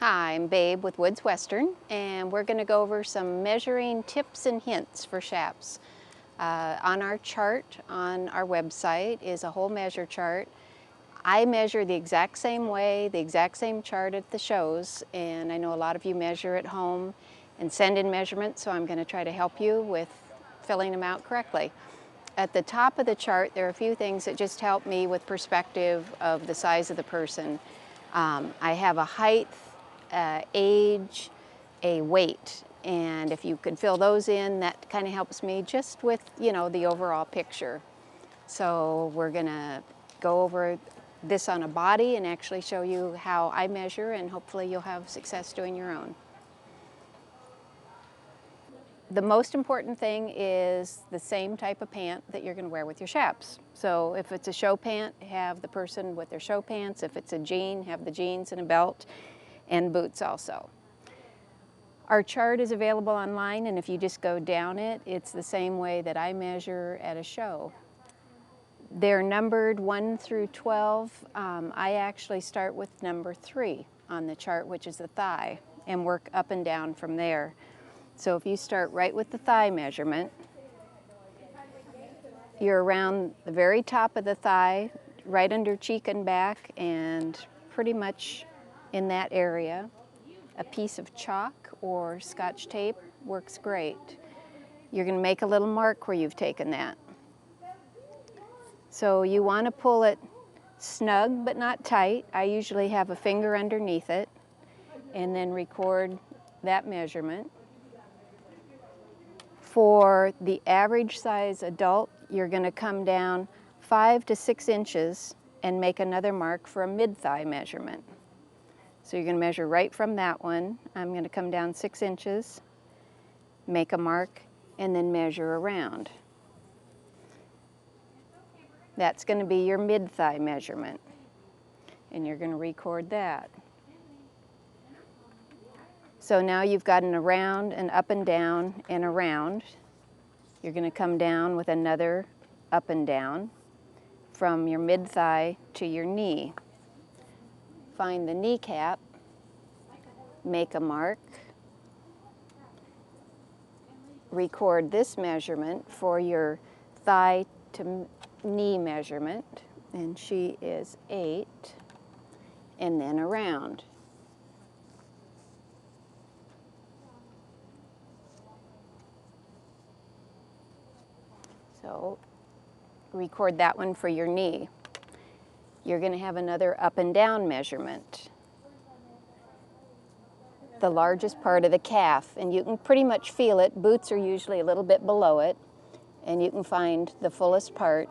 Hi, I'm Babe with Woods Western, and we're going to go over some measuring tips and hints for chaps. On our chart on our website is a whole measure chart. I measure the exact same way, the exact same chart at the shows, and I know a lot of you measure at home and send in measurements, so I'm going to try to help you with filling them out correctly. At the top of the chart, there are a few things that just help me with perspective of the size of the person. I have a height, age, a weight, and if you could fill those in, that kind of helps me just with, the overall picture. So we're gonna go over this on a body and actually show you how I measure, and hopefully you'll have success doing your own. The most important thing is the same type of pant that you're going to wear with your chaps. So if it's a show pant, have the person with their show pants. If it's a jean, have the jeans and a belt and boots also. Our chart is available online, and if you just go down it, it's the same way that I measure at a show. They're numbered 1 through 12. I actually start with number 3 on the chart, which is the thigh, and work up and down from there. So if you start right with the thigh measurement, you're around the very top of the thigh, right under cheek and back, and pretty much in that area. A piece of chalk or Scotch tape works great. You're going to make a little mark where you've taken that. So you want to pull it snug but not tight. I usually have a finger underneath it, and then record that measurement. For the average size adult, you're going to come down 5 to 6 inches and make another mark for a mid-thigh measurement. So you're going to measure right from that one. I'm going to come down 6 inches, make a mark, and then measure around. That's going to be your mid-thigh measurement, and you're going to record that. So now you've got an around, an up and down, and around. You're going to come down with another up and down from your mid-thigh to your knee. Find the kneecap, make a mark, record this measurement for your thigh to knee measurement, and she is 8, and then around. So record that one for your knee. You're going to have another up and down measurement. The largest part of the calf, and you can pretty much feel it. Boots are usually a little bit below it, and you can find the fullest part,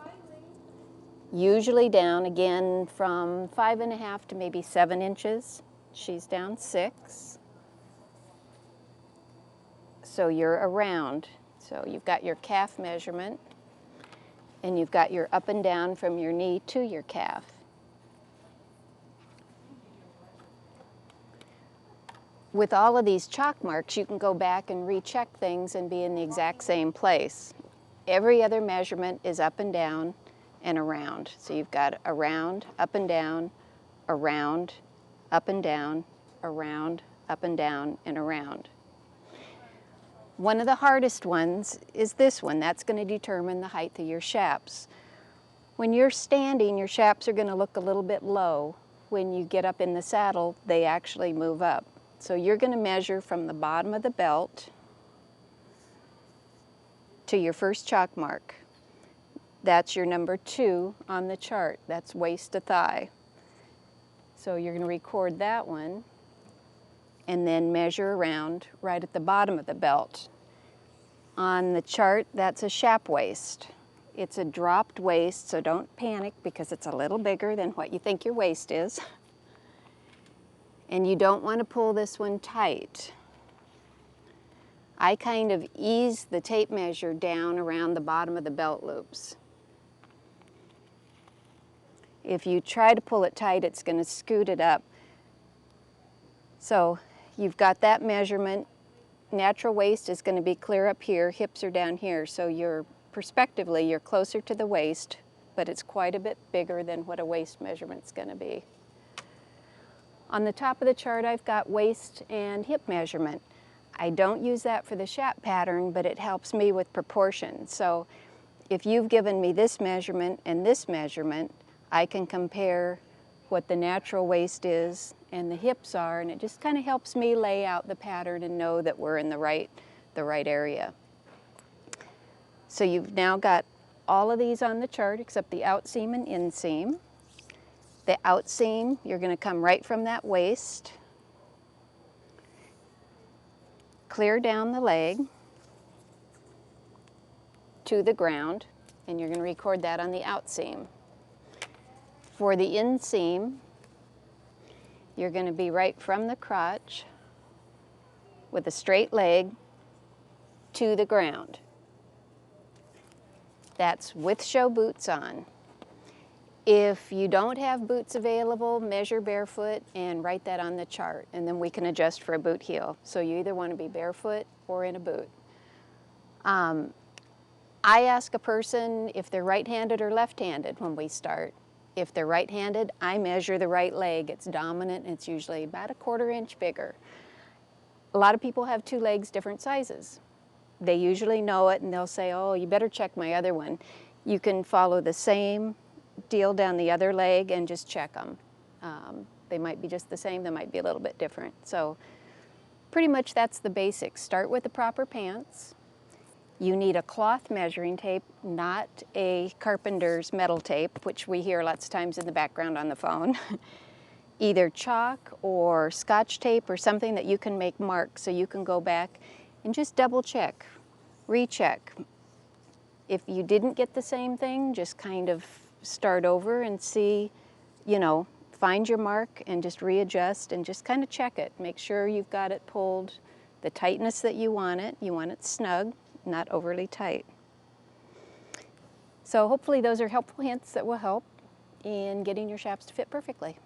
usually down again from 5.5 to maybe 7 inches. She's down 6. So you're around. So you've got your calf measurement, and you've got your up and down from your knee to your calf. With all of these chalk marks, you can go back and recheck things and be in the exact same place. Every other measurement is up and down and around. So you've got around, up and down, around, up and down, around, up and down, and around. One of the hardest ones is this one. That's going to determine the height of your chaps. When you're standing, your chaps are going to look a little bit low. When you get up in the saddle, they actually move up. So you're going to measure from the bottom of the belt to your first chalk mark. That's your number 2 on the chart. That's waist to thigh. So you're going to record that one and then measure around right at the bottom of the belt. On the chart, that's a chap waist. It's a dropped waist, so don't panic because it's a little bigger than what you think your waist is. And you don't want to pull this one tight. I kind of ease the tape measure down around the bottom of the belt loops. If you try to pull it tight, it's going to scoot it up. So you've got that measurement. Natural waist is going to be clear up here, hips are down here, so perspectively you're closer to the waist, but it's quite a bit bigger than what a waist measurement's going to be. On the top of the chart, I've got waist and hip measurement. I don't use that for the chap pattern, but it helps me with proportion. So if you've given me this measurement and this measurement, I can compare what the natural waist is and the hips are, and it just kind of helps me lay out the pattern and know that we're in the right area. So you've now got all of these on the chart except the outseam and inseam. The outseam, you're going to come right from that waist, clear down the leg to the ground, and you're going to record that on the outseam. For the inseam, you're going to be right from the crotch with a straight leg to the ground. That's with show boots on. If you don't have boots available, measure barefoot and write that on the chart, and then we can adjust for a boot heel. So you either want to be barefoot or in a boot. I ask a person if they're right-handed or left-handed when we start. If they're right-handed, I measure the right leg. It's dominant, and it's usually about 1/4 inch bigger. A lot of people have two legs different sizes. They usually know it, and they'll say, oh, you better check my other one. You can follow the same deal down the other leg and just check them. They might be just the same, they might be a little bit different. So pretty much that's the basics. Start with the proper pants. You need a cloth measuring tape, not a carpenter's metal tape, which we hear lots of times in the background on the phone. Either chalk or Scotch tape or something that you can make marks so you can go back and just double check, recheck. If you didn't get the same thing, just kind of start over and see, you know, find your mark and just readjust and just kind of check it. Make sure you've got it pulled the tightness that you want it. You want it snug, not overly tight. So hopefully those are helpful hints that will help in getting your chaps to fit perfectly.